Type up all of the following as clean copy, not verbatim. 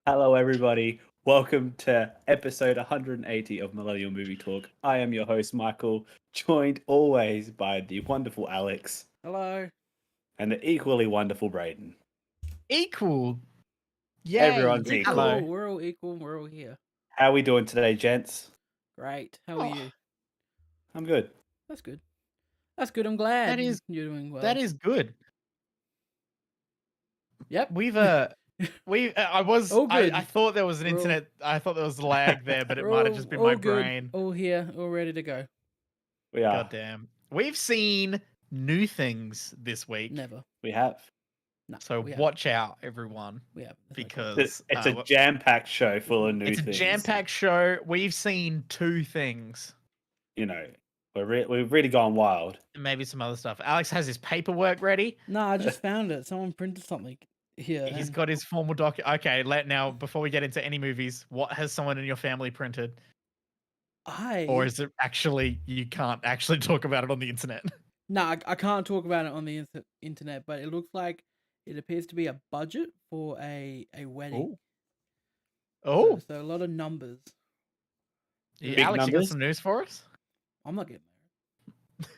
Hello, everybody. Welcome to episode 180 of Millennial Movie Talk. I am your host, Michael, joined always by the wonderful Alex Hello. and the equally wonderful Brayden. Equal. Yay. Everyone's Equal. equal. We're all equal. We're all here. How are we doing today, gents? Great. How are you? I'm good. That's good. That's good. I'm glad That is- you're doing well. That is good. Yep. We've I was All good. I thought there was an We're all- internet I thought there was a lag there, but it We're might have all- just been all my good, brain. All here. All ready to go. We are. Goddamn. We've seen new things this week. Never. We have. No. So we watch out, everyone, We have. because It's a jam-packed show full of new it's things. a jam-packed show. We've seen two things. You know, we've really gone wild. And maybe some other stuff. Alex has his paperwork ready. No, I just found it. Someone printed something here. He's and got his formal doc. Okay, now before we get into any movies, what has someone in your family printed? Or is it actually you can't actually talk about it on the internet? No, I can't talk about it on the internet, but it looks like it appears to be a budget for a wedding. Oh, So a lot of numbers. Big Alex, you got numbers? some news for us? I'm not getting married.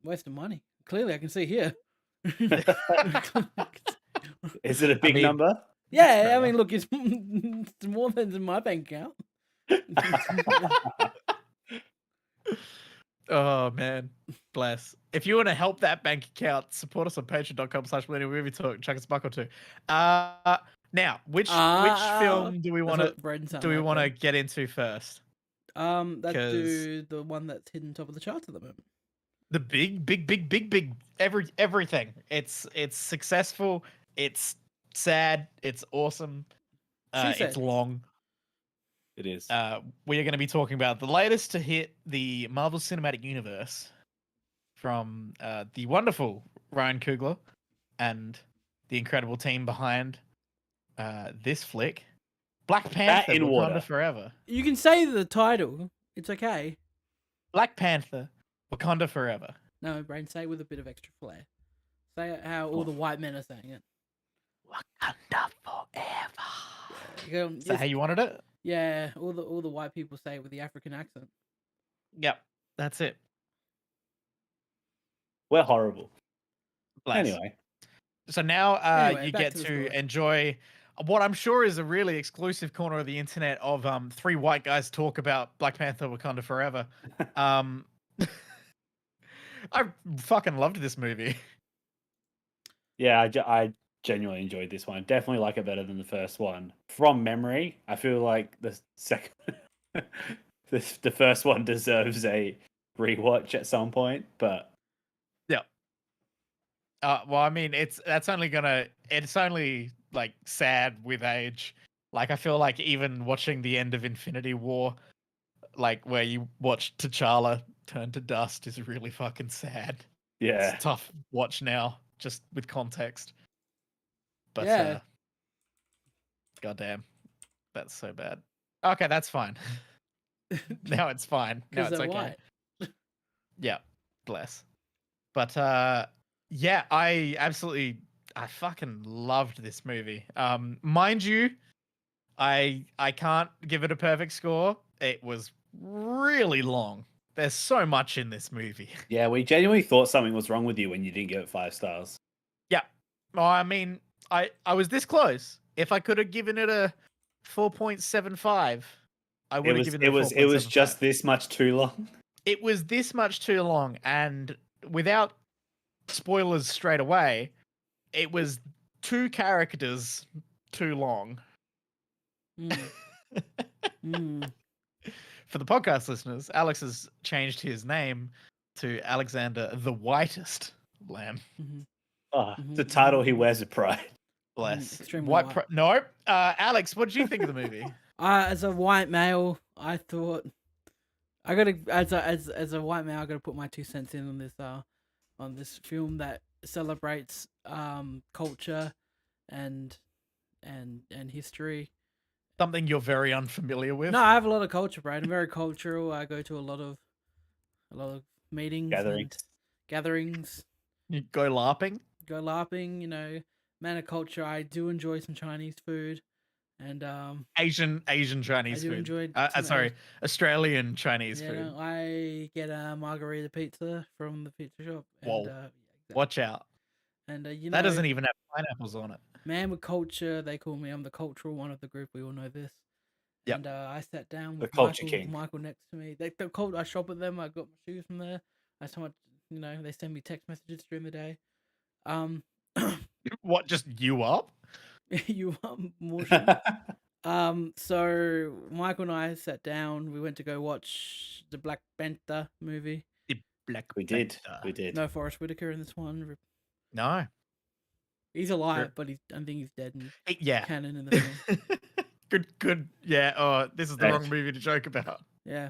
Wasting money. Clearly, I can see here. Is it a big mean- number? Yeah, fair I mean, look, it's more than in my bank account. Oh man, bless. If you want to help that bank account, support us on patreon.com/millennialmovietalk. Chuck us a buck or two. Now, which film do we want to get into first? Let's 'Cause- do the one that's hidden top of the charts at the moment. The big everything. It's successful. It's sad. It's awesome. She said. It's long. It is. We are going to be talking about the latest to hit the Marvel Cinematic Universe from the wonderful Ryan Coogler and the incredible team behind this flick, Black Panther: in Wakanda water. Forever. You can say the title. It's okay. Black Panther: Wakanda Forever. No, Brain, say it with a bit of extra flair. Say it how all the white men are saying it. Wakanda Forever. You go, Is that how you wanted it? yeah, all the white people say it with the African accent. Yep, that's it. We're horrible. Bless. Anyway. So now Anyway, you back get to the to story. enjoy what I'm sure is a really exclusive corner of the internet of three white guys talk about Black Panther: Wakanda Forever. I fucking loved this movie. Yeah, I genuinely enjoyed this one. Definitely like it better than the first one. From memory, I feel like the second, the first one deserves a rewatch at some point. But Well, I mean, it's only like sad with age. Like I feel like even watching the end of Infinity War, like where you watch T'Challa turn to dust, is really fucking sad. yeah, It's a tough watch now, just with context. But Yeah. goddamn, that's so bad. Okay, that's fine. Now it's fine. Now Because it's they're okay. white. Yeah, bless. But yeah, I fucking loved this movie. Mind you, I can't give it a perfect score. It was really long. There's so much in this movie. yeah. We genuinely thought something was wrong with you when you didn't give it 5 stars. Yeah. Well, I mean, I was this close. If I could have given it a 4.75, I would have given it a 4.75. It was just this much too long. It was this much too long, and without spoilers straight away, it was 2 characters too long. Mm. For the podcast listeners, Alex has changed his name to Alexander the Whitest Lamb. Mhm. Oh, the title he wears with pride. Bless. Extremely White. white. Nope. Alex, what did you think of the movie? As a white male, I thought I gotta as a white male, I gotta put my 2 cents in on this film that celebrates culture and history. Something you're very unfamiliar with. No, I have a lot of culture, Brad. I'm very cultural. I go to a lot of meetings, Gatherings. gatherings. You go LARPing. Go LARPing, man of culture. I do enjoy some Chinese food, and Asian Chinese do food. enjoy some Sorry, Australian Chinese yeah, food. no, I get a margarita pizza from the pizza shop, and Whoa. yeah, exactly. Watch out. And you That know, doesn't even have pineapples on it. man with culture. They call me. I'm the cultural one of the group. We all know this. Yep. And I sat down The with culture Michael. king. Michael next to me. The cult. I shop with them. I got my shoes from there. I so much. You know, they send me text messages during the day. What, just you up? You want more shoes? So Michael and I sat down. We went to go watch the Black Panther movie. The Black We did. Panther. We did. No Forrest Whitaker in this one. No. He's alive, but I think he's dead in Yeah. canon in the film. Good. Yeah. Oh, this is the Yeah. wrong movie to joke about. Yeah.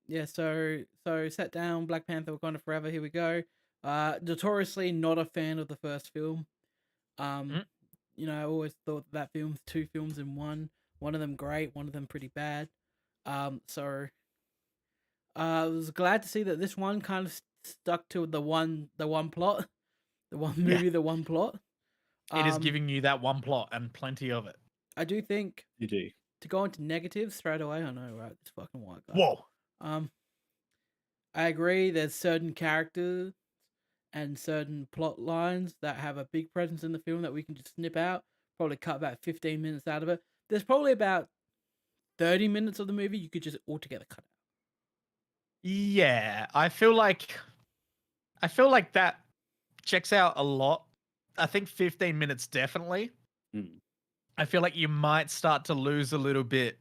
Yeah. So sat down. Black Panther Wakanda Forever. Here we go. Notoriously not a fan of the first film. You know, I always thought that film's two films in one. One of them great, one of them pretty bad. So I was glad to see that this one kind of stuck to the one plot, the one movie, the one plot. It is giving you that one plot and plenty of it. I do think You do. to go into negatives straight away. I know, right? This fucking white guy. Whoa. I agree. There's certain characters and certain plot lines that have a big presence in the film that we can just snip out. Probably cut about 15 minutes out of it. There's probably about 30 minutes of the movie you could just altogether cut out. Yeah, I feel like that checks out a lot. I think 15 minutes definitely. Mm. I feel like you might start to lose a little bit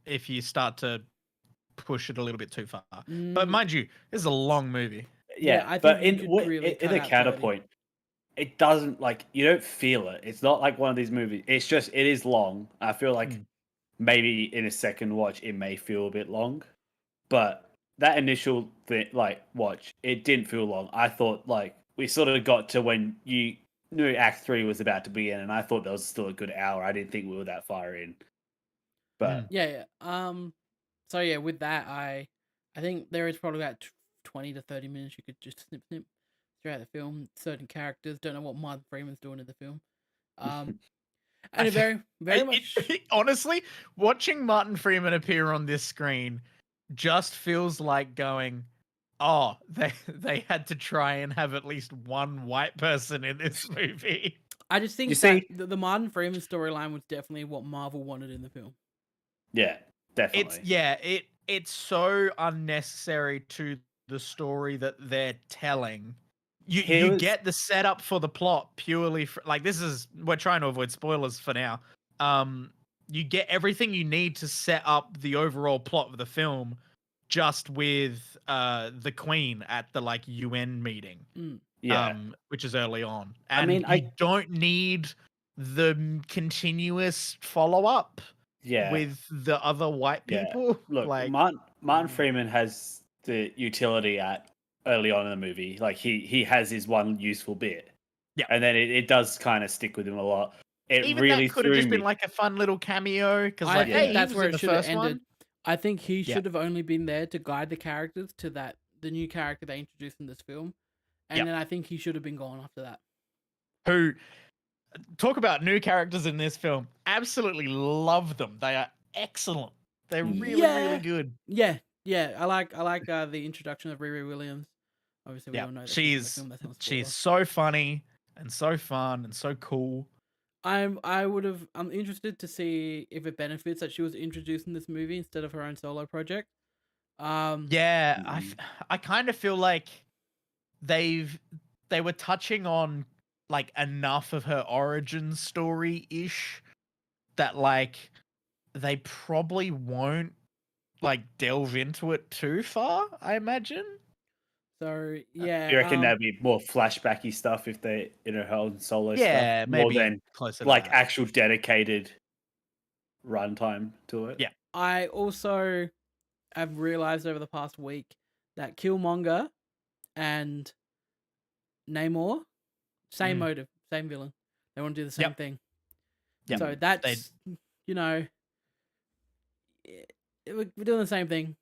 if you start to push it a little bit too far. But mind you, this is a long movie. Yeah, I but think you could really in cut a out 30. counterpoint, it doesn't like you don't feel it. It's not like one of these movies. It's just it is long. I feel like maybe in a second watch it may feel a bit long, but that initial watch, it didn't feel long. I thought like we sort of got to when you knew Act 3 was about to begin, and I thought that was still a good hour. I didn't think we were that far in, but yeah. So yeah, with that, I think there is probably about 20 to 30 minutes you could just snip throughout the film. Certain characters, don't know what Martin Freeman's doing in the film. And very much. Honestly, watching Martin Freeman appear on this screen just feels like going, oh, they had to try and have at least one white person in this movie. I just think the Martin Freeman storyline was definitely what Marvel wanted in the film. Yeah, definitely. It's so unnecessary to the story that they're telling. You get the setup for the plot purely we're trying to avoid spoilers for now. You get everything you need to set up the overall plot of the film just with the Queen at the UN meeting. Which is early on. And I don't need the continuous follow-up with the other white people. Look, Martin Freeman has the utility at early on in the movie. Like he has his one useful bit. Yeah. And then it does kind of stick with him a lot. It really that could have just been like a fun little cameo because I think that's where it should have ended. One. I think he should have only been there to guide the characters to the new character they introduced in this film. And then I think he should have been gone after that. Who talk about new characters in this film. Absolutely love them. They are excellent. They're really good. Yeah. I like the introduction of Riri Williams. Obviously, we all know that she's so funny and so fun and so cool. I'm interested to see if it benefits that she was introduced in this movie instead of her own solo project. I kind of feel like they were touching on like enough of her origin story ish that they probably won't delve into it too far, I imagine. So yeah, you reckon that'd be more flashbacky stuff if they in her own solo stuff, maybe more than closer to actual dedicated runtime to it? Yeah, I also have realized over the past week that Killmonger and Namor, same motive, same villain. They want to do the same thing. Yep. So that's we're doing the same thing.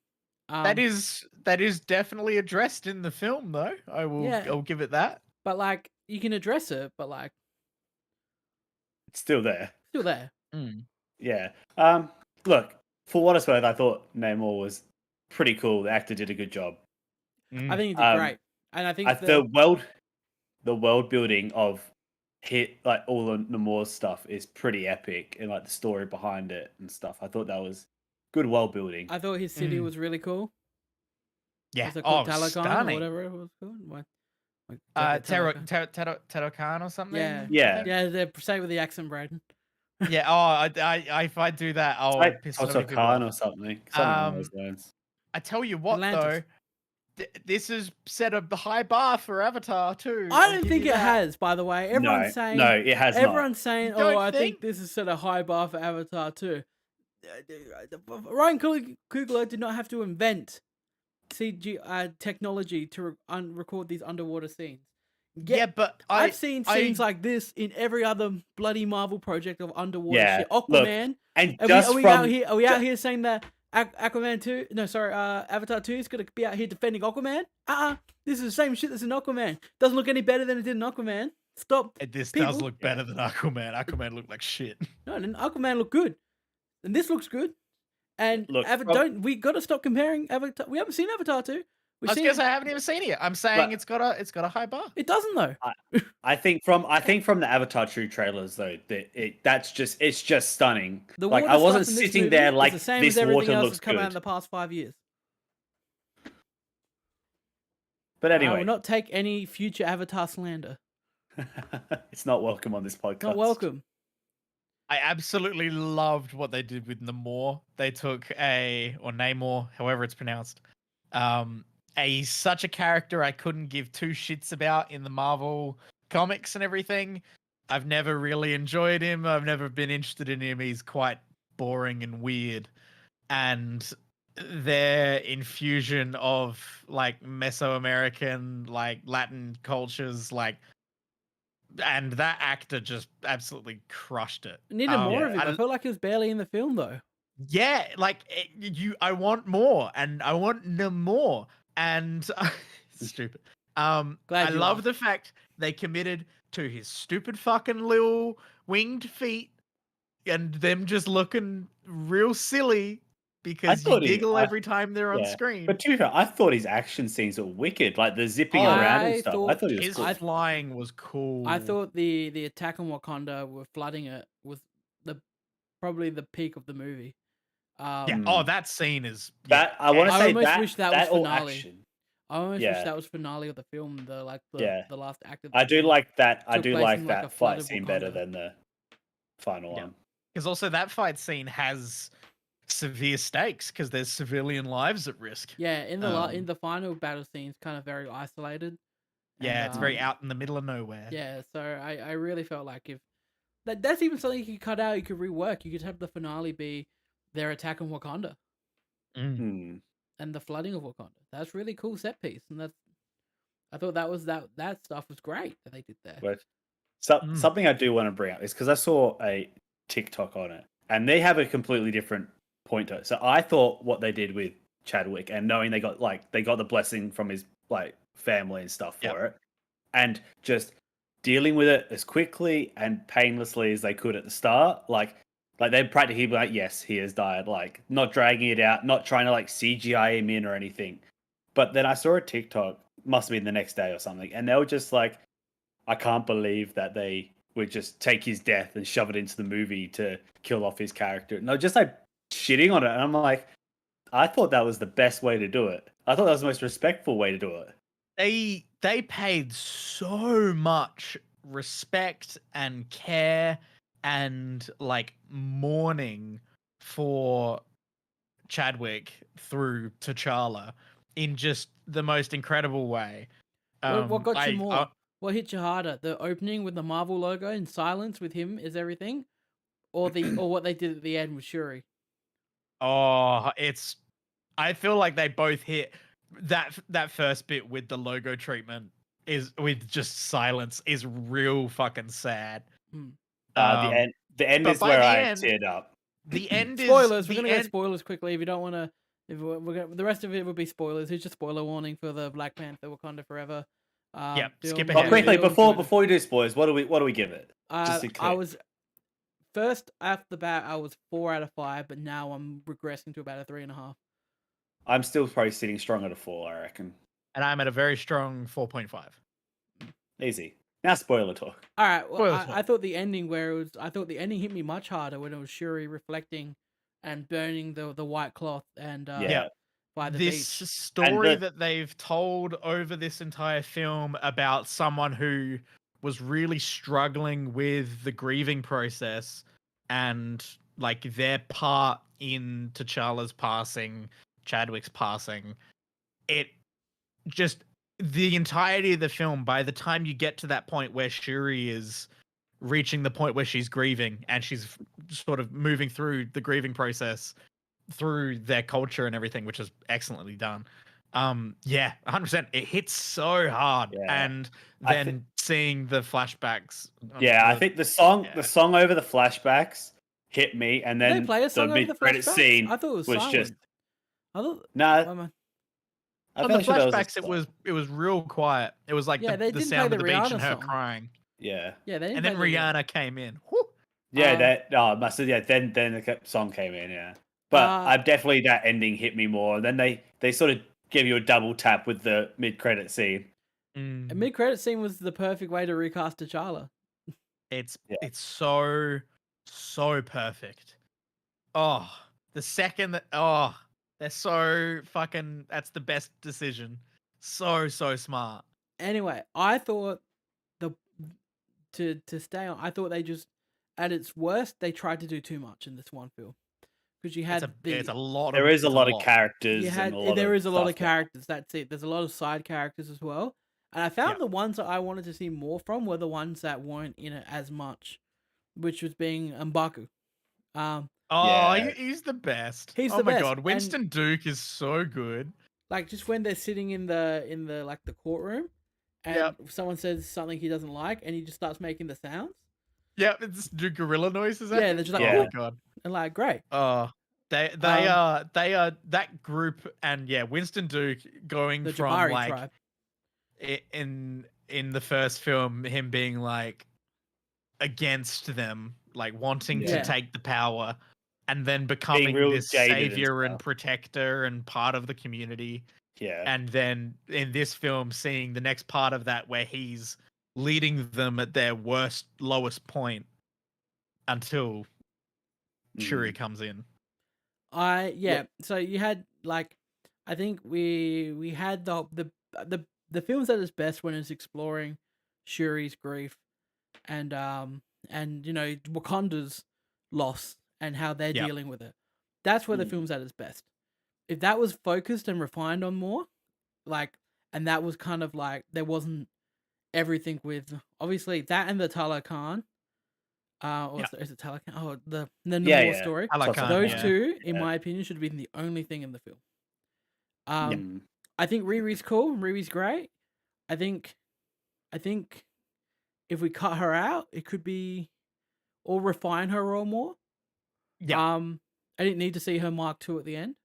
That is definitely addressed in the film, though. I'll give it that. But you can address it, but It's still there. Still there. Yeah. Look, for what it's worth, I thought Namor was pretty cool. The actor did a good job. I think he did great, and I think the world building of like all the Namor's stuff is pretty epic, and like the story behind it and stuff. I thought that was good world building. I thought his city was really cool. Yeah. Was it called Talakan or stunning. whatever it was called? What? Terokan or something. Yeah. They say it with the accent, Brayden. Yeah. Oh, if I do that, I'll Like piss so many people Totokan off. or something. Something along those lines. I tell you what, Atlantis. though, this has set a high bar for Avatar too. I don't think it has, by the way. Everyone's saying no, it has not. Everyone's saying, You don't I think think? this has set a high bar for Avatar too. Ryan Coogler did not have to invent CG technology to record these underwater scenes. Yeah, but I've seen scenes like this in every other bloody Marvel project of underwater shit. Aquaman. Look, and are we out here saying that Aquaman 2? No, sorry, Avatar 2 is gonna be out here defending Aquaman? This is the same shit that's in Aquaman. Doesn't look any better than it did in Aquaman. Stop. This people. does look better than Aquaman. Aquaman looked like shit. No, Aquaman looked good, and this looks good. And Look, we got to stop comparing Avatar. We haven't seen Avatar 2. I haven't even seen it. I'm saying it's got a high bar. It doesn't though. I think from the Avatar 2 trailers though, that it's just stunning. Like I wasn't sitting there like the same this as everything water else looks that's come good. out in the past 5 years. But I anyway, will not take any future Avatar slander. it's not welcome on this podcast. Not welcome. I absolutely loved what they did with Namor. They took Namor, however it's pronounced, such a character I couldn't give two shits about in the Marvel comics and everything. I've never really enjoyed him. I've never been interested in him. He's quite boring and weird. And their infusion of like Mesoamerican, like Latin cultures, and that actor just absolutely crushed it. Needed more of him. I felt like he was barely in the film though. Yeah, I want more, and I want more, and stupid. I love the fact they committed to his stupid fucking little winged feet, and them just looking real silly because you giggle every time they're on screen. But to be fair, I thought his action scenes were wicked, like the zipping around and stuff. I thought he was cool. Flying was cool. I thought the attack on Wakanda with flooding it was probably the peak of the movie. That scene is that. I want to say almost wish that was finale. Action. I almost wish that was finale of the film. The last act of the I do film like that. I do like in, that a fight flooded scene Wakanda. better than the final one. Because also that fight scene has severe stakes because there's civilian lives at risk. Yeah, in the final battle scene's kind of very isolated. Yeah, it's very out in the middle of nowhere. Yeah, so I really felt like if that's even something you could cut out, you could rework. You could have the finale be their attack on Wakanda. Mm. And the flooding of Wakanda. That's really cool set piece, and I thought that stuff was great that they did there. But something I do want to bring up is because I saw a TikTok on it, and they have a completely different point to it. So I thought what they did with Chadwick, and knowing they got the blessing from his family and stuff for it, and just dealing with it as quickly and painlessly as they could at the start, like they'd practically be like, yes, he has died, not dragging it out, not trying to CGI him in or anything. But then I saw a TikTok, must have been the next day or something, and they were just like, I can't believe that they would just take his death and shove it into the movie to kill off his character. No, just shitting on it. And I'm like, I thought that was the best way to do it. I thought that was the most respectful way to do it. They paid so much respect and care and mourning for Chadwick through T'Challa in just the most incredible way. What got you more? What hit you harder? The opening with the Marvel logo in silence with him is everything, or what they did at the end with Shuri? I feel like they both hit that first bit with the logo treatment is with just silence is real fucking sad. The end is where I teared up. The end is spoilers. We're gonna go spoilers quickly. If you don't want to, the rest of it would be spoilers. Here's just spoiler warning for the Black Panther Wakanda Forever. Skip ahead. Quickly before we do spoilers, what do we give it? first off the bat, I was 4 out of 5, but now I'm regressing to about a 3.5. I'm still probably sitting strong at a 4, I reckon. And I'm at a very strong 4.5. Easy. Now spoiler talk. All right. Well, Spoiler I talk. thought the ending hit me much harder when it was Shuri reflecting and burning the white cloth and Yeah. by the This beach. story that they've told over this entire film about someone who was really struggling with the grieving process and like their part in T'Challa's passing, Chadwick's passing, it just the entirety of the film, by the time you get to that point where Shuri is reaching the point where she's grieving and she's sort of moving through the grieving process through their culture and everything, which is excellently done. Yeah, 100%. It hits so hard, Yeah. and then seeing the flashbacks. I think the song over the flashbacks hit me, and Did they then play a song the over the mid-credit flashbacks? scene I thought it was was silent. just I thought no. On the flashbacks, it was real quiet. It was like the sound of the beach and her crying. Yeah. Yeah, they didn't and then play Rihanna came in. Whew. Yeah, then the song came in, yeah. But I definitely that ending hit me more. Then they sort of gave you a double tap with the mid-credit scene. A mid-credit scene was the perfect way to recast T'Challa. It's so perfect. Oh, the second that they're so fucking. That's the best decision. So smart. Anyway, I thought to stay on. I thought they just at its worst they tried to do too much in this one film because you had it's a lot. There is a lot of characters. There is a lot of characters. That's it. There's a lot of side characters as well. And I found the ones that I wanted to see more from were the ones that weren't in it as much, which was being M'Baku. He's the best. He's the best. Oh my god, Winston Duke is so good. Like just when they're sitting in the like the courtroom, and someone says something he doesn't like, and he just starts making the sounds. Yeah, it's do gorilla noises. Yeah, they're just like, oh my god, and like great. They are that group, and Winston Duke going the from Jabari like tribe. in the first film, him being like against them, like wanting to take the power, and then becoming this savior and protector and part of the community. Yeah. And then in this film, seeing the next part of that where he's leading them at their worst, lowest point until Shuri comes in. So you had like, I think we had the films at its best when it's exploring Shuri's grief and you know Wakanda's loss and how they're dealing with it. That's where the film's at its best. If that was focused and refined on more, like, and that was kind of like there wasn't everything with obviously that and the Talakan. Is it Talakan? Oh, the Namor story. Talakan, those two, in my opinion, should have been the only thing in the film. I think Riri's cool. Riri's great. I think if we cut her out, it could be or refine her or more. Yeah. I didn't need to see her Mark II at the end.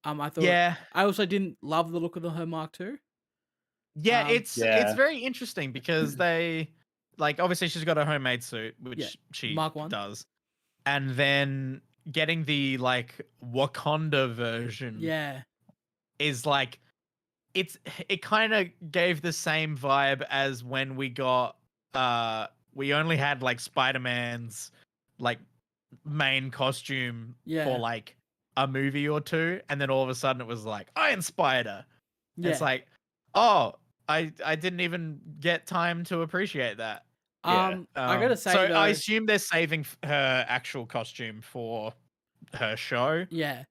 I thought. Yeah. I also didn't love the look of her Mark II. Yeah, it's very interesting because they like obviously she's got a homemade suit, which she Mark I. does, and then getting the like Wakanda version. Is like it kind of gave the same vibe as when we got we only had like Spider-Man's like main costume for like a movie or two, and then all of a sudden it was like Iron Spider. It's like, oh, I didn't even get time to appreciate that. I gotta say, so though, I assume they're saving her actual costume for her show. But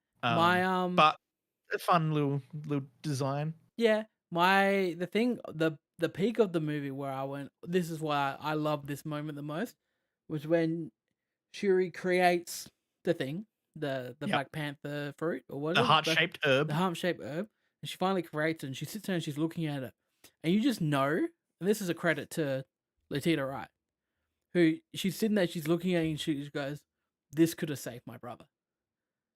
a fun little design. The peak of the movie where I went, this is why I love this moment the most, was when Shuri creates the thing, the Black Panther fruit or what? The heart-shaped herb. The heart-shaped herb, and she finally creates it. And she sits there and she's looking at it, and you just know. And this is a credit to Letitia Wright, who she's sitting there, she's looking at it, and she goes, "This could have saved my brother."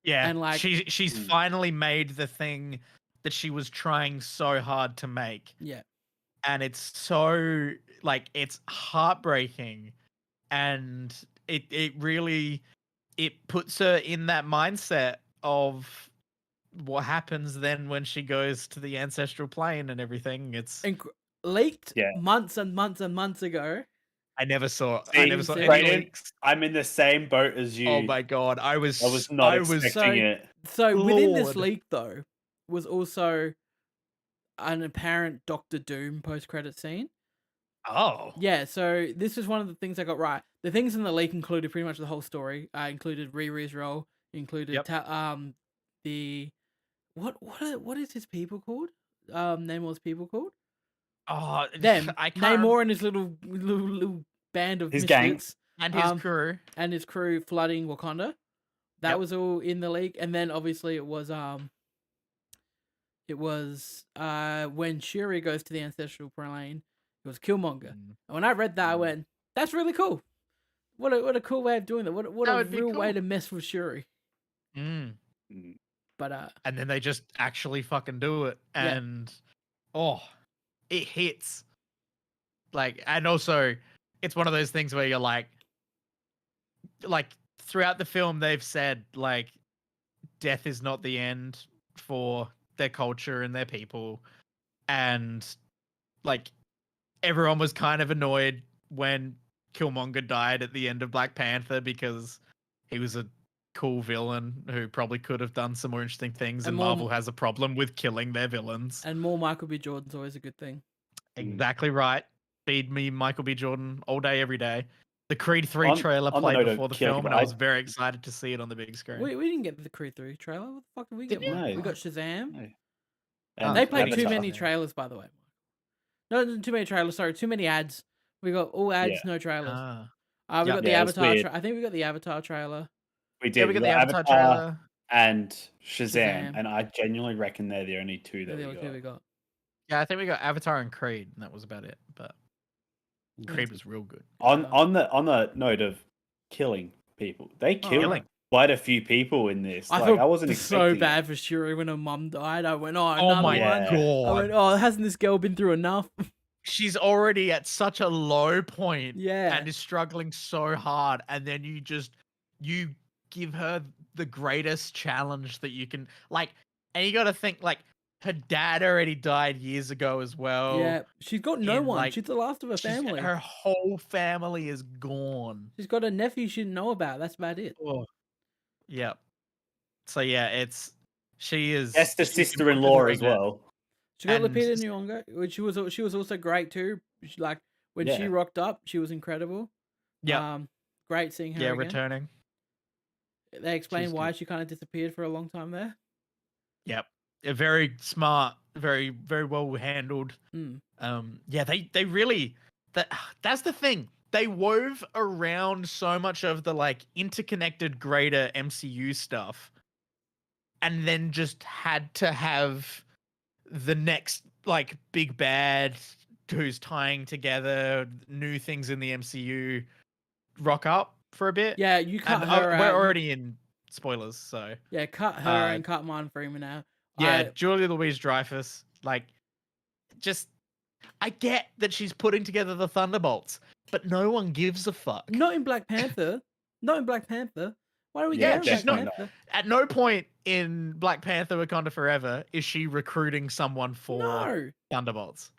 Yeah, and like she's finally made the thing that she was trying so hard to make. Yeah, and it's so like it's heartbreaking, and it really puts her in that mindset of what happens then when she goes to the ancestral plane and everything. It's leaked Yeah. months and months and months ago. I never saw See, any Brayden, leaks. I'm in the same boat as you. Oh my god, I was not expecting it. So within this floored. leak though was also an apparent Doctor Doom post-credit scene. Oh. Yeah, so this is one of the things I got right. The things in the leak included pretty much the whole story. Included Riri's role, included Yep. the what is his people called? Namor's people called? Oh, Them. I can't Namor and his little band of His gang. misfits and his crew. and his crew flooding Wakanda. That Yep. was all in the leak, and then obviously it was when Shuri goes to the ancestral plane, it was Killmonger. And when I read that, I went, "That's really cool. What a cool way of doing that. What That a would be real way cool. to mess with Shuri." Mm. But And then they just actually fucking do it, Yeah. and it hits. Like, and also, it's one of those things where you're like throughout the film, they've said like, death is not the end for their culture and their people, and like everyone was kind of annoyed when Killmonger died at the end of Black Panther because he was a cool villain who probably could have done some more interesting things, and Marvel has a problem with killing their villains. And more Michael B. Jordan's always a good thing. Exactly right. Feed me Michael B. Jordan all day, every day. The Creed 3 trailer played before the film, and I was very excited to see it on the big screen. We didn't get the Creed 3 trailer. What the fuck did we get? No. We got Shazam. No. And they played too Avatar. many trailers, by the way. No, too many trailers. Sorry, too many ads. We got all ads, no trailers. We got the Avatar. I think we got the Avatar trailer. We did. Yeah, we got the Avatar trailer and Shazam, and I genuinely reckon they're the only two that we got. Yeah, I think we got Avatar and Creed, and that was about it. But Creed was real good. On the note of killing people, they killed quite a few people in this. I wasn't expecting so bad for Shuri when her mum died. I went, oh my god! I went, oh, hasn't this girl been through enough? She's already at such a low point, yeah, and is struggling so hard, and then you give her the greatest challenge that you can, like, and you got to think, like, her dad already died years ago as well. Yeah, she's got no one. Like, she's the last of her family. Her whole family is gone. She's got a nephew she didn't know about. That's about it. Oh. Yep. So yeah, she is. That's the sister-in-law as well. She got Lupita Nyong'o, which she was also great too. She, like, when she rocked up, she was incredible. Yeah. Great seeing her. Yeah, again. returning. They explained why she kind of disappeared for a long time there. Yep. Very smart, very, very well handled. Yeah, they really that's the thing. They wove around so much of the like interconnected greater MCU stuff, and then just had to have the next like big bad who's tying together new things in the MCU rock up for a bit. Yeah, you cut her out. We're already in spoilers, so yeah, cut her and cut Martin Freeman out. Yeah, Julia Louis-Dreyfus, like, just I get that she's putting together the Thunderbolts, but no one gives a fuck. Not in Black Panther. Not in Black Panther. Why do we get Black Panther? At no point in Black Panther Wakanda Forever is she recruiting someone for Thunderbolts.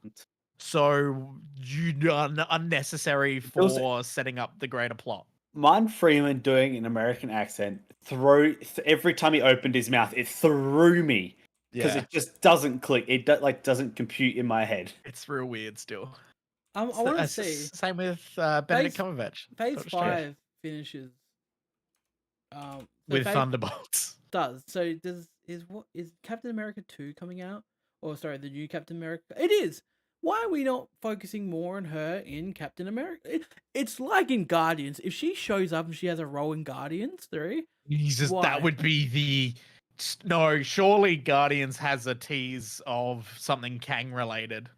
So you done unnecessary for setting up the greater plot. Martin Freeman doing an American accent every time he opened his mouth, it threw me because it just doesn't click. It doesn't compute in my head. It's real weird still. I want to see. Same with Benedict Cumberbatch. Phase 5 finishes with Thunderbolts. Does so? Is Captain America 2 coming out? Or sorry, the new Captain America? It is. Why are we not focusing more on her in Captain America? It's like in Guardians. If she shows up and she has a role in Guardians 3, Jesus, that would be the... No, surely Guardians has a tease of something Kang related.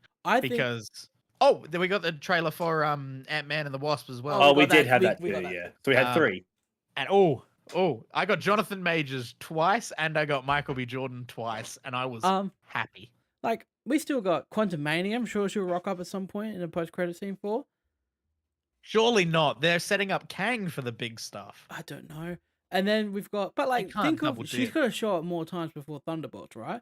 Because... Oh, then we got the trailer for Ant-Man and the Wasp as well. Oh, we did have that too, yeah. So we had 3. And I got Jonathan Majors twice, and I got Michael B. Jordan twice, and I was happy. Like, we still got Quantumania. I'm sure she'll rock up at some point in a post-credit scene 4. Surely not. They're setting up Kang for the big stuff. I don't know. And then we've got, but They like, can't think double of she's dip. got to show up more times before Thunderbolts, right?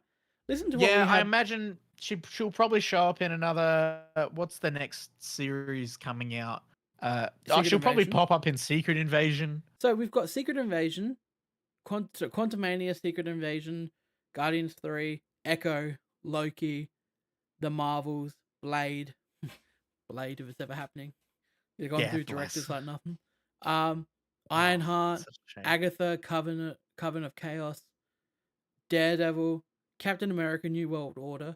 Listen to what Yeah, we I had. imagine she'll probably show up in another. What's the next series coming out? Secret She'll probably Invasion. pop up in Secret Invasion. So we've got Secret Invasion, Quantumania, Secret Invasion, Guardians 3, Echo, Loki, The Marvels, Blade, Blade if it's ever happening. They've gone Yeah, through bless. directors like nothing. Ironheart, Such a shame. Agatha, Coven of Chaos, Daredevil, Captain America: New World Order,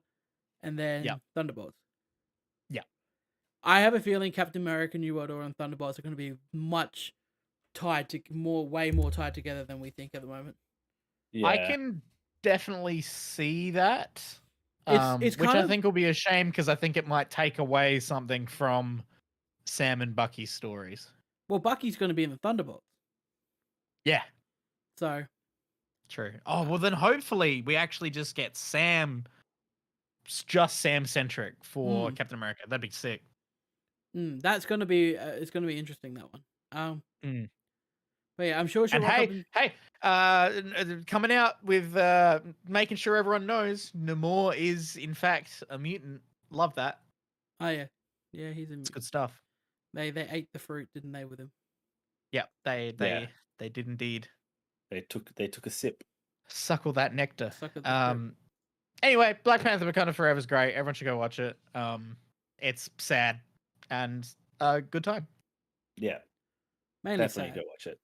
and then Yep. Thunderbolts. Yep. I have a feeling Captain America: New World Order and Thunderbolts are going to be way more tied together than we think at the moment. Yeah. I can definitely see that. It's which kind I of- think will be a shame because I think it might take away something from Sam and Bucky's stories. Well, Bucky's going to be in the Thunderbolts, Yeah, so true. Oh, well then hopefully we actually just get just Sam centric for Captain America. That'd be sick. that's going to be it's going to be interesting, that one. But yeah, I'm sure she'll And rock up in- coming out with making sure everyone knows Namor is in fact a mutant. Love that. Oh yeah, he's in. It's good stuff. They ate the fruit, didn't they, with him? Yep, they Yeah. did indeed. They took a sip. Suckle that nectar. Suck at the fruit. Anyway, Black Panther Wakanda Forever is great. Everyone should go watch it. It's sad and a good time. Yeah, Mainly definitely sad. go watch it.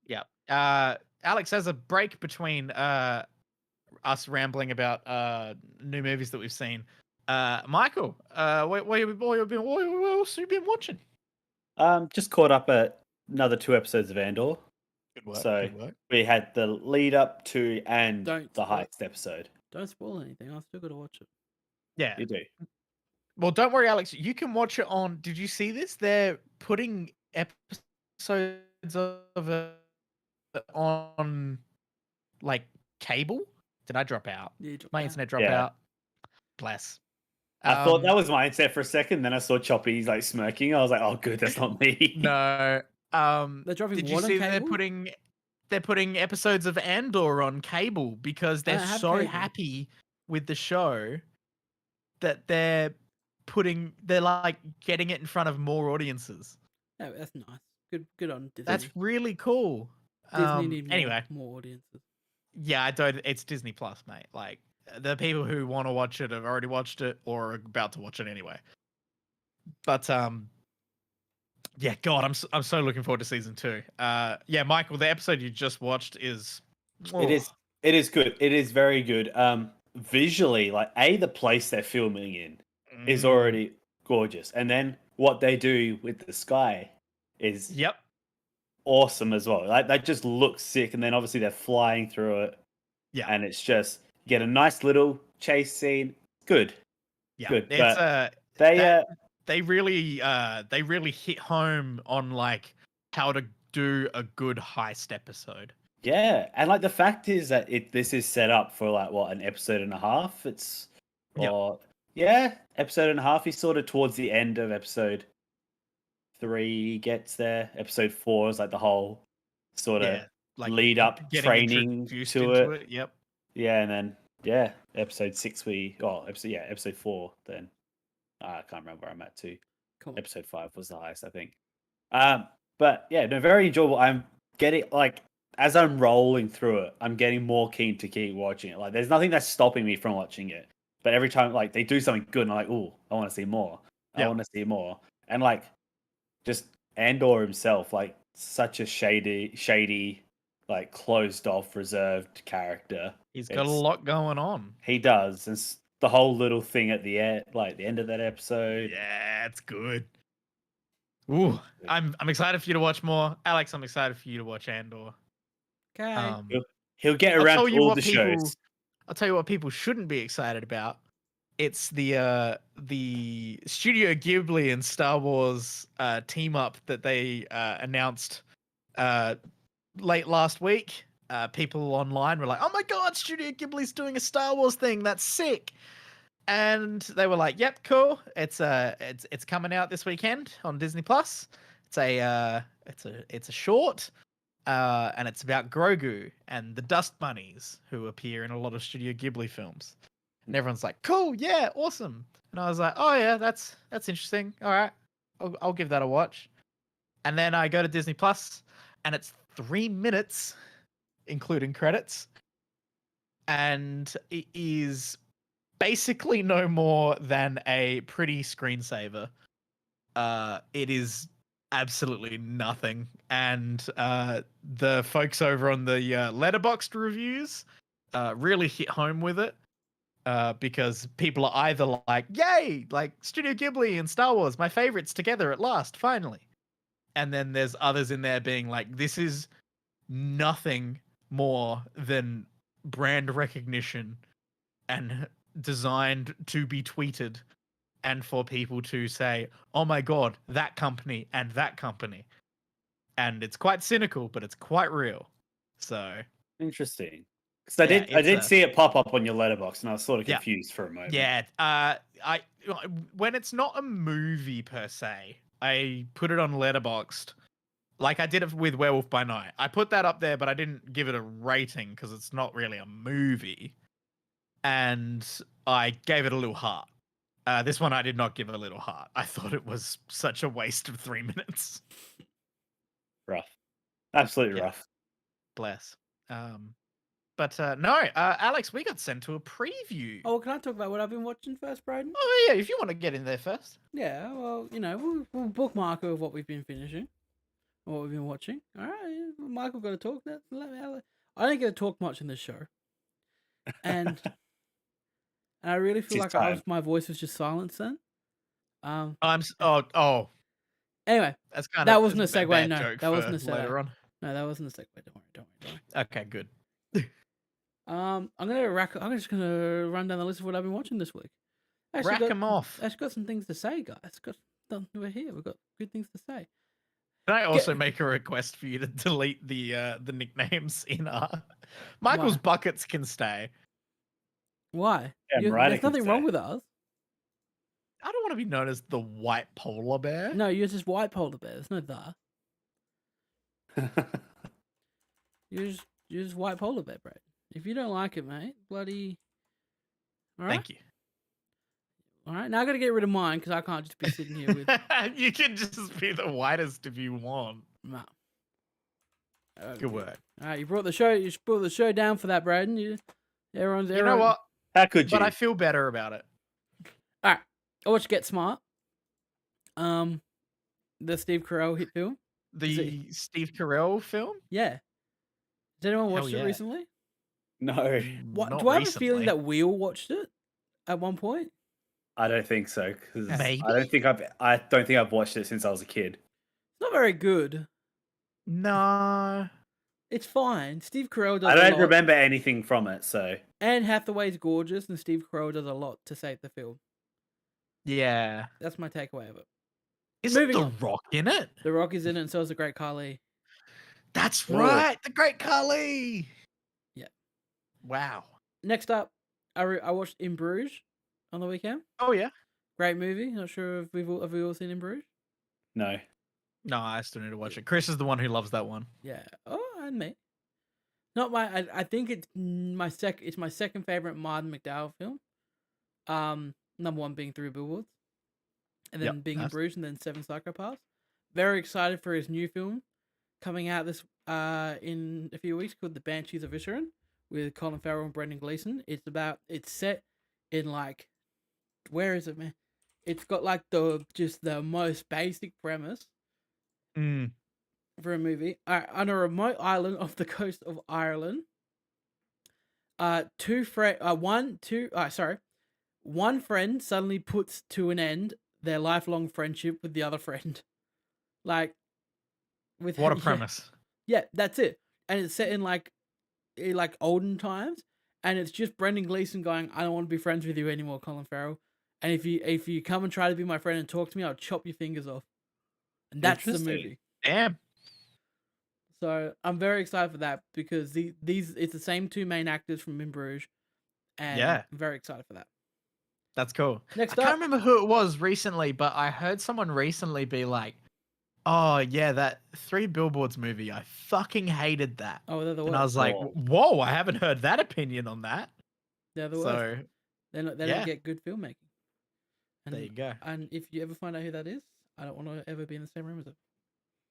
Yeah. Alex, as a break between us rambling about new movies that we've seen, Michael, what else have you been watching? Just caught up at another 2 episodes of Andor. Good work. So good work. we had the lead up to and Don't the spoil- heist episode. Don't spoil anything. I've still got to watch it. Yeah. You do. Well, don't worry, Alex. You can watch it on. Did you see this? They're putting episodes of it on like cable. Did I drop out? Yeah, you dropped My out. internet dropped Yeah. out. Bless. I thought that was my mindset for a second. Then I saw Choppy like smirking. I was like, "Oh, good, that's not me." No. They're dropping Did you what on see that cable? they're putting episodes of Andor on cable because I they're don't have so cable. happy with the show that they're like getting it in front of more audiences. Oh, that's nice. Good on Disney. That's really cool. Disney need more, Anyway, more audiences. yeah, I don't. It's Disney Plus, mate. Like the people who want to watch it have already watched it or are about to watch it anyway. But yeah, God, I'm so looking forward to season 2. Yeah, Michael, the episode you just watched is It is good. It is very good. Visually, like the place they're filming in is already gorgeous, and then what they do with the sky is Yep. awesome as well. Like that just looks sick, and then obviously they're flying through it. Yeah. And it's just you get a nice little chase scene. Good. Yeah. Good. It's But they really hit home on like how to do a good heist episode. yeah, and like the fact is that this is set up for like what, an episode and a half. It's episode and a half. He's sort of towards the end of episode 3 gets there. Episode 4 is like the whole sort of like lead up getting training introduced to into it. Yep. Yeah, and then episode 6 episode 4 then. I can't remember where I'm at too. Come on. Episode 5 was the highest, I think. But yeah, no, very enjoyable. I'm getting like as I'm rolling through it, I'm getting more keen to keep watching it. Like there's nothing that's stopping me from watching it. But every time like they do something good, and I'm like, "Ooh, I want to see more. I want to see more." And like just Andor himself, like such a shady, like closed off, reserved character. He's got a lot going on. He does. And the whole little thing at the end, like the end of that episode. Yeah, it's good. Ooh, I'm excited for you to watch more, Alex. I'm excited for you to watch Andor. Okay. He'll get around to all the shows. I'll tell you what people shouldn't be excited about. It's the Studio Ghibli and Star Wars team up that they announced late last week. People online were like, "Oh my god, Studio Ghibli's doing a Star Wars thing. That's sick." And they were like, "Yep, cool. It's coming out this weekend on Disney Plus. It's a short, and it's about Grogu and the Dust Bunnies who appear in a lot of Studio Ghibli films. And everyone's like, "Cool, yeah, awesome." And I was like, "Oh yeah, that's interesting. All right, I'll give that a watch." And then I go to Disney Plus, and it's 3 minutes, including credits, and it is basically no more than a pretty screensaver. It is absolutely nothing, and the folks over on the Letterboxd reviews really hit home with it, because people are either like, "Yay, like Studio Ghibli and Star Wars, my favorites together at last, finally," and then there's others in there being like, "This is nothing more than brand recognition and designed to be tweeted and for people to say, oh my God, that company and that company." And it's quite cynical, but it's quite real. So Interesting. Because I did see it pop up on your letterbox, and I was sort of confused for a moment. Yeah, I when it's not a movie per se, I put it on Letterboxd, like I did it with Werewolf by Night. I put that up there, but I didn't give it a rating because it's not really a movie, and I gave it a little heart. This one I did not give a little heart. I thought it was such a waste of 3 minutes. Rough. Absolutely rough. Bless. But no, Alex, we got sent to a preview. Oh, can I talk about what I've been watching first, Brayden? Oh yeah, if you want to get in there first. Yeah, well, we'll bookmark of what we've been finishing, or what we've been watching. All right, Michael got to talk. I don't get to talk much in this show, and I really feel like my voice was just silenced then. Anyway, that's kind that of wasn't a segue. No, that wasn't a segue. Later on. No, that wasn't a segue. Don't worry. Okay, good. I'm just gonna run down the list of what I've been watching this week. Rack them off. I've got some things to say, guys. We're here. We've got good things to say. Can I also make a request for you to delete the nicknames in Michael's buckets can stay. Why? Yeah, there's nothing wrong with us. I don't want to be known as the white polar bear. No, you're just white polar bear. There's no the. You're just white polar bear, Brad. If you don't like it, mate, bloody. All right? Thank you. All right, now I got to get rid of mine because I can't just be sitting here with. You can just be the whitest if you want. No. Good work. All right, you brought the show down for that, Braden. You know what? How could you? But I feel better about it. All right, I watched Get Smart. The Steve Carell hit film. The Steve Carell film? Yeah. Has anyone watched it recently? No. Do I have a feeling that we all watched it at one point? I don't think so. Maybe. I don't think I've watched it since I was a kid. It's not very good. No. It's fine. Steve Carell does I don't remember anything from it, so. Anne Hathaway's gorgeous, and Steve Carell does a lot to save the film. Yeah. That's my takeaway of it. Isn't The Rock in it? The Rock is in it, and so is the Great Khali. That's right, the Great Khali. Yeah. Wow. Next up, I watched In Bruges on the weekend. Oh yeah. Great movie. Not sure if have we all seen In Bruges? No. No, I still need to watch it. Chris is the one who loves that one. Yeah. Oh, and me. Not my. I think it's my second favorite Martin McDowell film. Number one being Three Billboards, and then being In Bruges, and then Seven Psychopaths. Very excited for his new film coming out this in a few weeks called The Banshees of Inisherin with Colin Farrell and Brendan Gleeson. It's set in like, where is it, man? It's got like the most basic premise for a movie. On a remote island off the coast of Ireland, one friend suddenly puts to an end their lifelong friendship with the other friend. Like, what a premise. Yeah, that's it. And it's set in like olden times, and it's just Brendan Gleeson going, "I don't want to be friends with you anymore, Colin Farrell. And if you come and try to be my friend and talk to me, I'll chop your fingers off." And that's the movie. Damn. So I'm very excited for that because it's the same two main actors from In Bruges, and I'm very excited for that. That's cool. Next I can't remember who it was recently, but I heard someone recently be like, Oh yeah, that Three Billboards movie. I fucking hated that. Oh, they're the And I worst. was like, Oh. whoa, I haven't heard that opinion on that. They're the worst. So They don't yeah. get good filmmaking. And, there you go. And if you ever find out who that is, I don't want to ever be in the same room as them.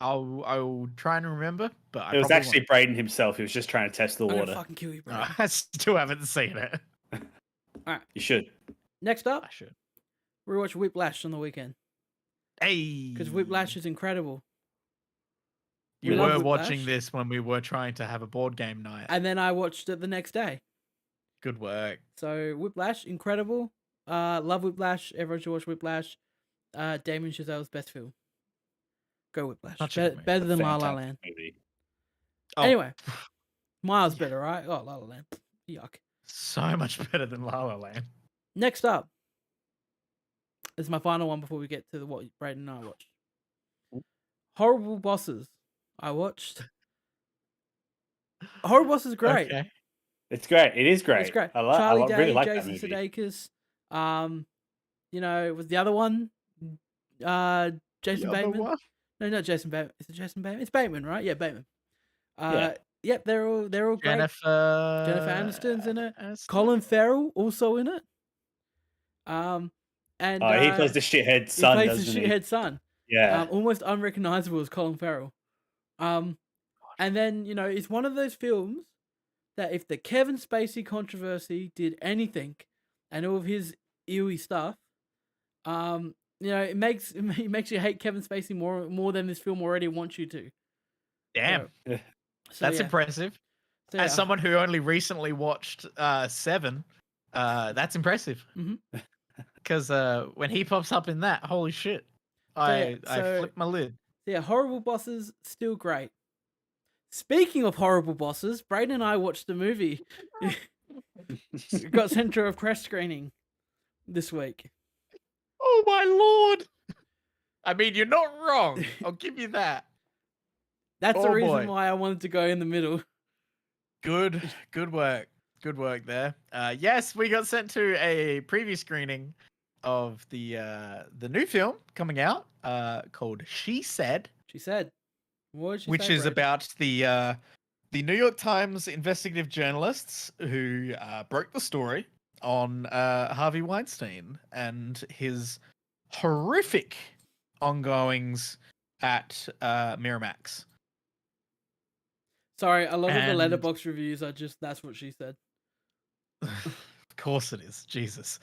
I'll try and remember, but I It was probably actually Brayden himself. He was just trying to test the I'm gonna water. fucking kill you, bro. won't. I still haven't seen it. You should. Next up, I should. we watched Whiplash on the weekend Hey, because Whiplash is incredible. you we love were Whiplash. watching this when we were trying to have a board game night. And then I watched it the next day. Good work. So Whiplash, incredible. Love Whiplash. Everyone should watch Whiplash. Damien Chazelle's best film. Go Whiplash. Such a good movie. Better than La La Fantastic Land. movie. Oh, Anyway, miles better, right? Oh, La La Land. Yuck. so much better than La La Land. Next up, this is my final one before we get to what Brayden and I watched. Horrible Bosses. I watched. Horrible Bosses is great. Okay. It's great. It is great. It's great. I Charlie Day, really like that Jason movie. Sudeikis. You know, it was the other one. Jason The other Bateman. one? No, not Jason Bateman. Is it Jason Bateman? It's Bateman, right? Yeah, Bateman. Yeah. Yep, they're all great. Jennifer Aniston's in it. Aniston. Colin Farrell also in it. And He plays the shithead son, he plays doesn't the he? shithead son. Yeah. Almost unrecognizable as Colin Farrell. And then, you know, it's one of those films that if the Kevin Spacey controversy did anything and all of his ewy stuff, you know, it makes you hate Kevin Spacey more than this film already wants you to. Damn. So, That's yeah. impressive. So, As someone who only recently watched Seven, that's impressive. Mhm. Because when he pops up in that, holy shit. I flip my lid. yeah, Horrible Bosses, still great. Speaking of horrible bosses, Brayden and I watched the movie. It got sent to a press screening this week. Oh my lord! I mean, you're not wrong. I'll give you that. That's the Oh, reason boy. why I wanted to go in the middle. Good work. Good work there. Yes, we got sent to a preview screening of the new film coming out called She Said, She said, what did she which say, is Brayden? about the New York Times investigative journalists who broke the story on Harvey Weinstein and his horrific ongoings at Miramax. Sorry, a lot of the and- letterbox reviews are just that's what she said. Of course it is. Jesus.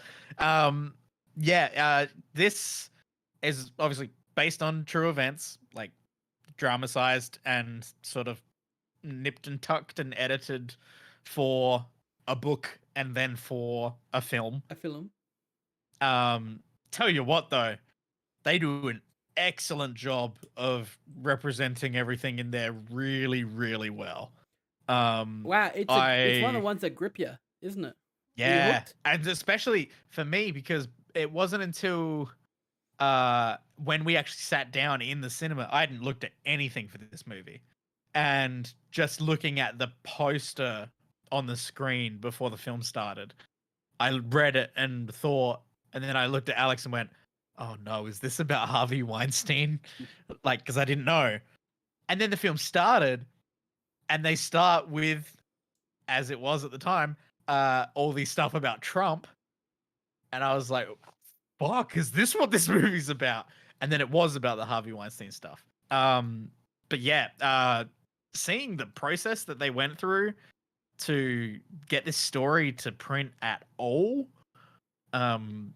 This is obviously based on true events, like dramatized and sort of nipped and tucked and edited for a book and then for a film. A film. Tell you what though, they do an excellent job of representing everything in there really, really well. Wow, it's one of the ones that grip you, isn't it? Yeah, hooked? and especially for me because it wasn't until when we actually sat down in the cinema, I hadn't looked at anything for this movie, and just looking at the poster on the screen before the film started, I read it and thought, and then I looked at Alex and went, "Oh no, is this about Harvey Weinstein?" Like, because I didn't know, and then the film started, and they start with, as it was at the time, all these stuff about Trump, and I was like, fuck, is this what this movie's about? And then it was about the Harvey Weinstein stuff. But yeah, seeing the process that they went through to get this story to print at all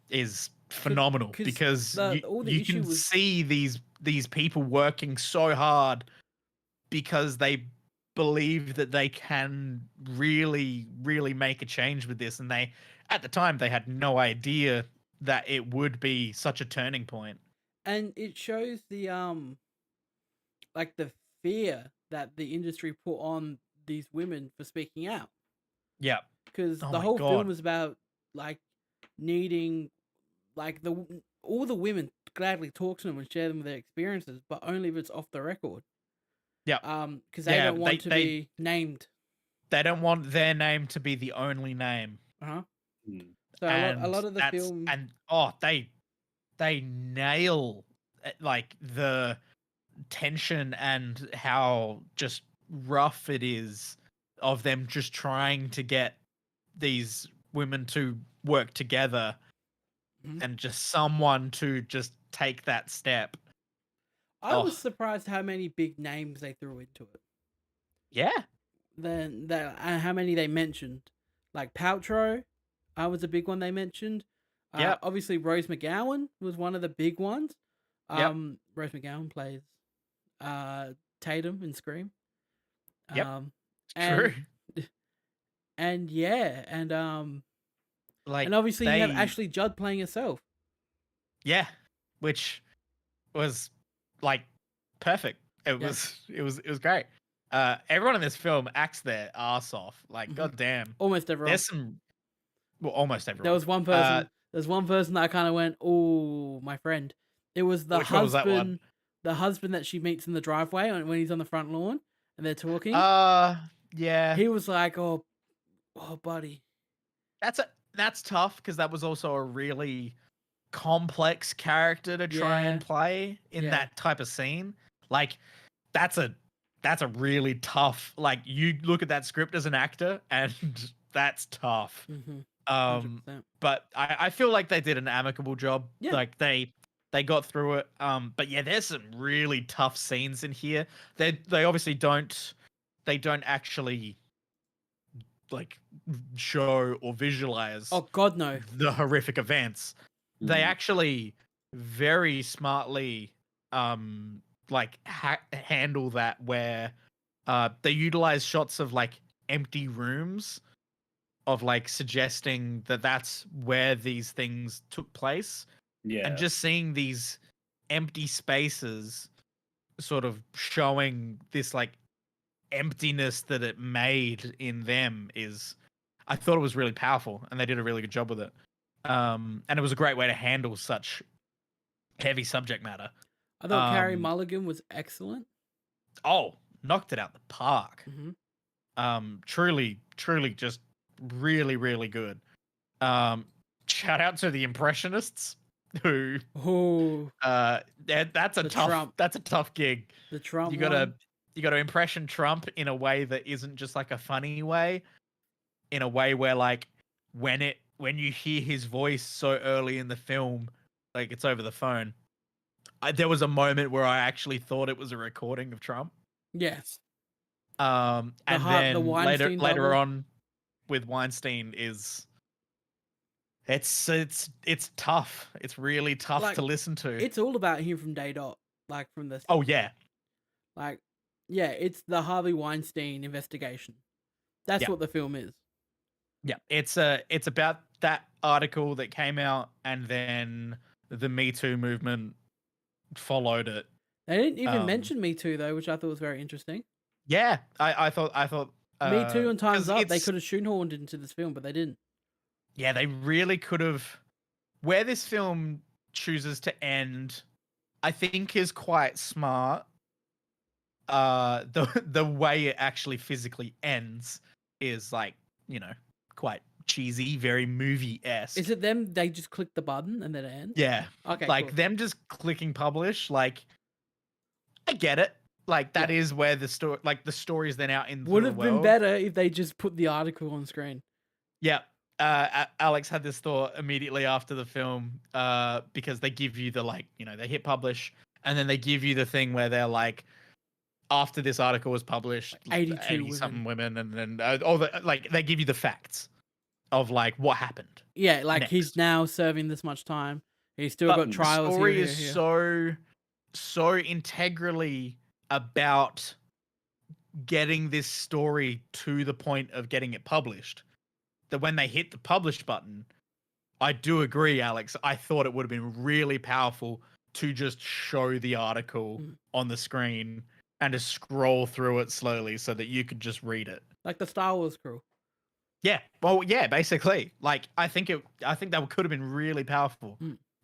is phenomenal, 'cause because all the you issue can was- see these people working so hard because they believe that they can really, really make a change with this, and they, at the time, they had no idea that it would be such a turning point. And it shows the like the fear that the industry put on these women for speaking out, Yeah, because Oh the my whole God. film was about like needing like all the women gladly talk to them and share them with their experiences, but only if it's off the record. Yeah. Because they Yeah, don't want to they- be named. they don't want their name to be the only name. Uh-huh. Hmm. So a lot of the that's- film, and they nail like the tension and how just rough it is of them just trying to get these women to work together Mhm. and just someone to just take that step. I was Oh. surprised how many big names they threw into it. Yeah. Then that how many they mentioned, like Paltrow, was a big one they mentioned. Yep. Obviously Rose McGowan was one of the big ones. Yep. Rose McGowan plays Tatum in Scream. Yep. And, True. and yeah, and Like obviously you have they, Ashley Judd playing herself. yeah, which was like perfect. It Yeah. was great. Everyone in this film acts their ass off. Like, Mhm. goddamn. Almost everyone. There's some, well, almost everyone. There was one person. There's one person that I kind of went, "Oh, my friend." It was the Which one was that one? husband. The husband that she meets in the driveway when he's on the front lawn and they're talking. Yeah. He was like, "Oh, buddy." That's tough because that was also a really complex character to try and play in that type of scene. Like, that's a really tough. Like, you look at that script as an actor, and that's tough. Mm-hmm. 100%. But I feel like they did an amicable job. Yeah. Like they got through it. But yeah, there's some really tough scenes in here. They obviously don't actually like show or visualize Oh God, no. the horrific events. They actually very smartly like handle that, where they utilize shots of like empty rooms of like suggesting that that's where these things took place. Yeah. And just seeing these empty spaces sort of showing this like emptiness that it made in them is, I thought it was really powerful, and they did a really good job with it. And it was a great way to handle such heavy subject matter. I thought Carey Mulligan was excellent. Oh, knocked it out the park. Mm-hmm. Truly just really, really good. Shout out to the impressionists who that's a tough gig. The Trump you gotta impression Trump in a way that isn't just like a funny way, in a way where like when you hear his voice so early in the film, like it's over the phone. There was a moment where I actually thought it was a recording of Trump. Yes. And then the later on with Weinstein is it's tough. It's really tough like, to listen to. It's all about him from day dot, like from the. Oh yeah. Like, yeah, it's the Harvey Weinstein investigation. That's what the film is. Yeah, it's about that article that came out, and then the Me Too movement followed it. They didn't even mention Me Too though, which I thought was very interesting. Yeah, I thought Me Too and Time's Up, they could have shoehorned into this film, but they didn't. Yeah, they really could have. Where this film chooses to end, I think, is quite smart. The way it actually physically ends is like, quite cheesy, very movie-esque. Is it them? They just click the button and then it ends? Yeah. Okay. Like cool. them just clicking publish. Like, I get it. Like that is where the story, like the story is then out in the world. Would have been better if they just put the article on screen. Yeah. Alex had this thought immediately after the film, because they give you the they hit publish, and then they give you the thing where they're like, after this article was published, 82 something women, and then they give you the facts of like what happened. Yeah, like next. He's now serving this much time. He's still got trials. The story here. is so integrally about getting this story to the point of getting it published that when they hit the publish button, I do agree, Alex. I thought it would have been really powerful to just show the article on the screen and to scroll through it slowly so that you could just read it. Like the Star Wars crew. Yeah. Well, yeah, basically. Like, I think that could have been really powerful.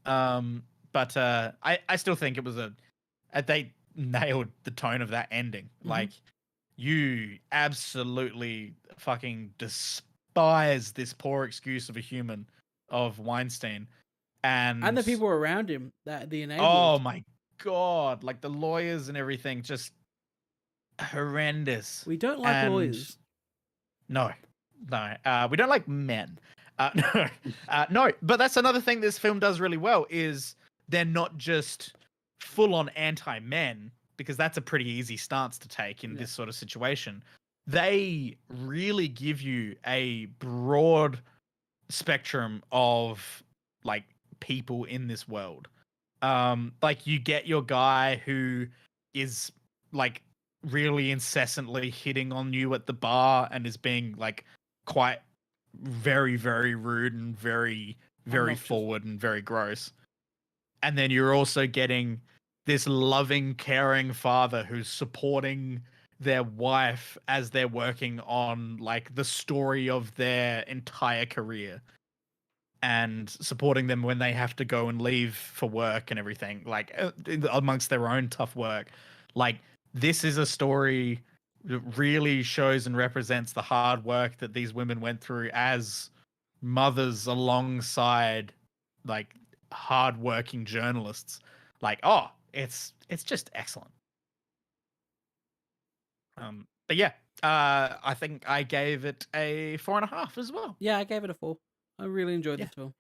But I still think it was they nailed the tone of that ending. Like, you absolutely fucking despise this poor excuse of a human of Weinstein. And the people around him, the enablers. Oh my god, like the lawyers and everything, just horrendous. We don't like And lawyers. No, we don't like men. No, no. But that's another thing this film does really well is they're not just full on anti-men, because that's a pretty easy stance to take in this sort of situation. They really give you a broad spectrum of like people in this world. Like you get your guy who is like really incessantly hitting on you at the bar and is being like quite very, very rude and very, very Obnoxious. forward and very gross. And then you're also getting this loving, caring father who's supporting their wife as they're working on like the story of their entire career and supporting them when they have to go and leave for work and everything, like amongst their own tough work. Like this is a story that really shows and represents the hard work that these women went through as mothers alongside like hardworking journalists. Like, oh, it's just excellent. But yeah, I think I gave it a 4.5 as well. Yeah, I gave it a 4. I really enjoyed this film.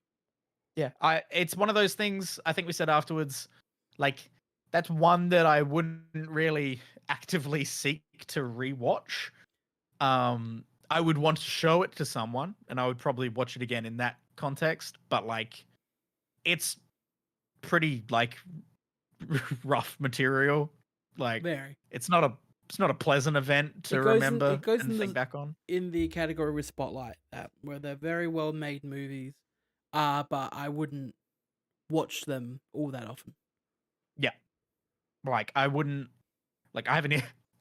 Yeah, it's one of those things I think we said afterwards, like that's one that I wouldn't really actively seek to rewatch. I would want to show it to someone and I would probably watch it again in that context, but like it's pretty like rough material. Like Very. it's not a pleasant event to remember and think back on. In the category with Spotlight, where they're very well made movies, but I wouldn't watch them all that often. Yeah, like I wouldn't, like I haven't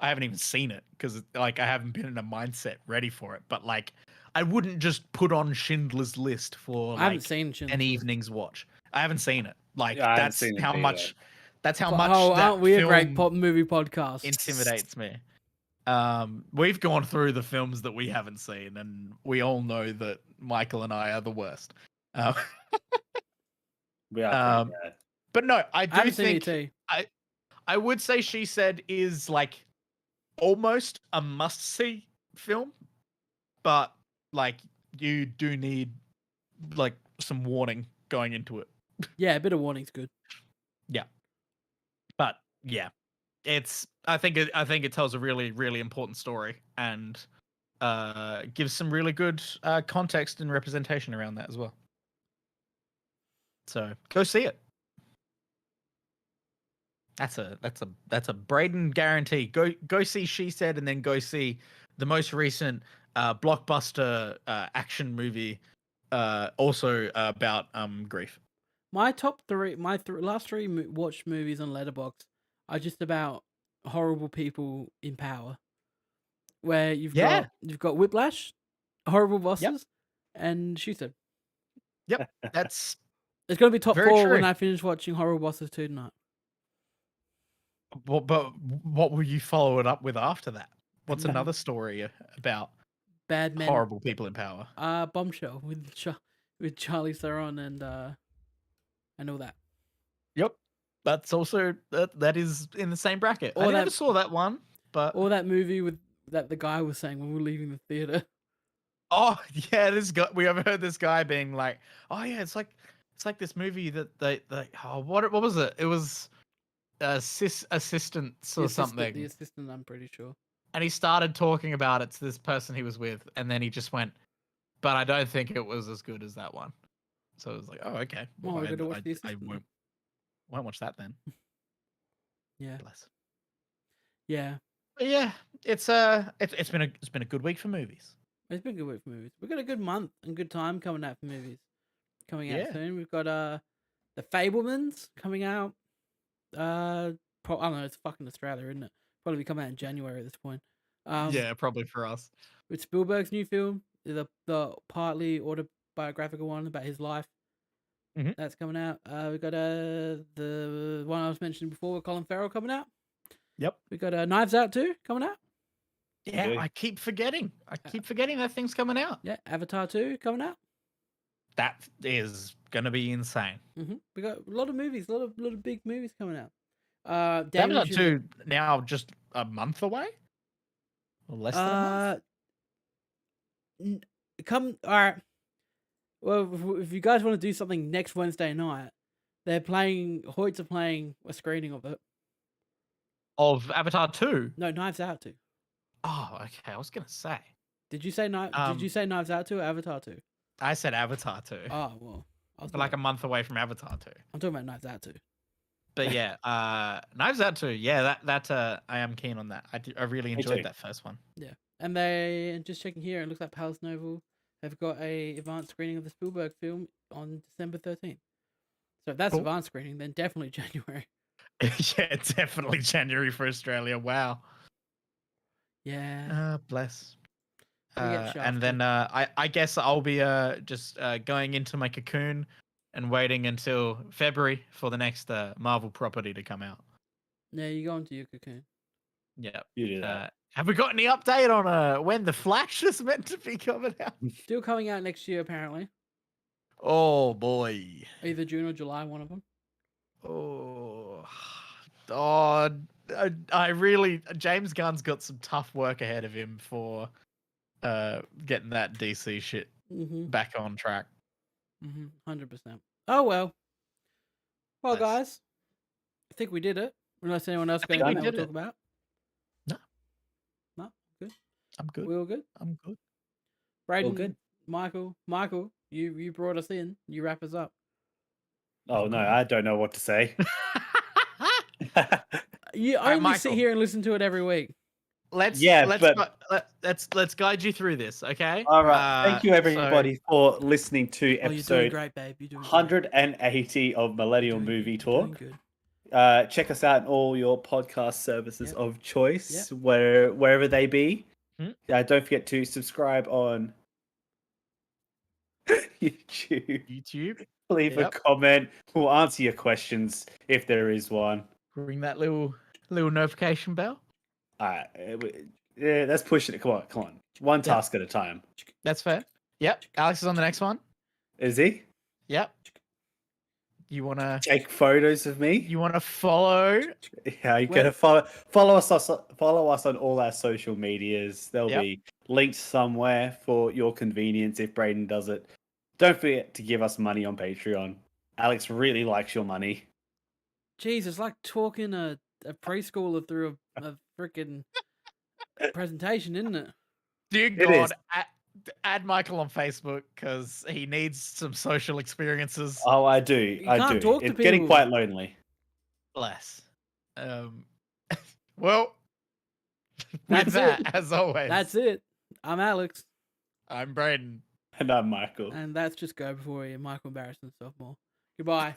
even seen it because like I haven't been in a mindset ready for it. But like I wouldn't just put on Schindler's List for I haven't seen Schindler's an List. evening's watch. I haven't seen it. Like Yeah, I haven't that's seen it how either. much. That's how much. Oh, that aren't we a great film pop movie podcast? intimidates me. We've gone through the films that we haven't seen, and we all know that Michael and I are the worst. We are pretty bad. But no, I do haven't seen think E.T. I would say She Said is like almost a must-see film, but like you do need like some warning going into it. Yeah, a bit of warning's good. Yeah, but yeah, I think it tells a really, really important story and gives some really good context and representation around that as well. So go see it. That's a Brayden guarantee. Go see She Said, and then go see the most recent blockbuster action movie, also about grief. My top 3, last 3 watched movies on Letterboxd are just about horrible people in power, where you've got Whiplash, Horrible Bosses, and She Said. Yep, that's it's gonna be top very 4 true. when I finish watching Horrible Bosses 2 tonight. But what will you follow it up with after that? What's another story about bad men, horrible people in power? Bombshell with Charlie Theron and all that. Yep, that's also that is in the same bracket. Or I never saw that one, but or that movie with that the guy was saying when we were leaving the theater. Oh yeah, we ever heard this guy being like, oh yeah, it's like this movie that they what was it? It was assistants or something. The assistant, I'm pretty sure. And he started talking about it to this person he was with, and then he just went, but I don't think it was as good as that one. So it was like, oh okay, well, we're gonna watch the assistant. I won't watch that then. Yeah. Bless. Yeah. But yeah, it's been a good week for movies. It's been a good week for movies. We've got a good month and good time coming out for movies. Coming out soon. We've got The Fablemans coming out. I don't know, it's fucking Australia, isn't it? Probably come out in January at this point. Yeah, probably for us. With Spielberg's new film, the partly autobiographical one about his life. Mm-hmm. That's coming out. We've got the one I was mentioning before with Colin Farrell coming out. Yep. We've got Knives Out 2 coming out. Yeah, I keep forgetting. That thing's coming out. Yeah, Avatar 2 coming out. That is gonna be insane. We got a lot of movies, a lot of big movies coming out. Daniel, Avatar 2 now just a month away? Or less than a month? All right. Well, if you guys want to do something next Wednesday night, Hoyts are playing a screening of it. Of Avatar 2? No, Knives Out 2. Oh, okay. I was going to say. Did you say Knives Out 2 or Avatar 2? I said Avatar 2. Oh, well. But like a month away from Avatar 2. I'm talking about Knives Out 2. But yeah, Knives Out 2. Yeah, that I am keen on that. I really enjoyed that first one. Yeah. And they, just checking here, it looks like Palace Novel have got a advanced screening of the Spielberg film on December 13th. So if that's Cool. advanced screening, then definitely January. Yeah, definitely January for Australia. Wow. Yeah. Bless. We get And then I guess I'll be just going into my cocoon and waiting until February for the next Marvel property to come out. Yeah, you go into your cocoon. Yeah. You do that. Have we got any update on when the Flash is meant to be coming out? Still coming out next year, apparently. Oh boy. Either June or July, one of them. I really James Gunn's got some tough work ahead of him for getting that DC shit back on track. 100%. Oh well. Well, guys, I think we did it. Unless anyone else got anything to talk about. No, good. I'm good. We all good. I'm good. Brayden, All good. Michael, you brought us in. You wrap us up. Oh no, I don't know what to say. You only sit here and listen to it every week. Let's guide you through this, okay? All right. Thank you everybody for listening to you're doing episode great, babe. You're doing 180 of Millennial Movie Talk. Good. Check us out on all your podcast services of choice, wherever they be. Don't forget to subscribe on YouTube. Leave a comment. We'll answer your questions if there is one. Ring that little notification bell. Let's push it. Come on. One task at a time. That's fair. Yep. Alex is on the next one. Is he? Yep. You want to take photos of me? You want to follow? Yeah, you gotta follow us on all our social medias. There'll be links somewhere for your convenience if Brayden does it. Don't forget to give us money on Patreon. Alex really likes your money. Jeez, it's like talking a preschooler through a freaking presentation, isn't it? Dear God, add Michael on Facebook because he needs some social experiences. Oh, I do. You can't talk to it's people. getting quite lonely. Bless. Well, with that, as always. That's it. I'm Alex. I'm Brayden. And I'm Michael. And that's just go before Michael embarrasses himself more. Goodbye.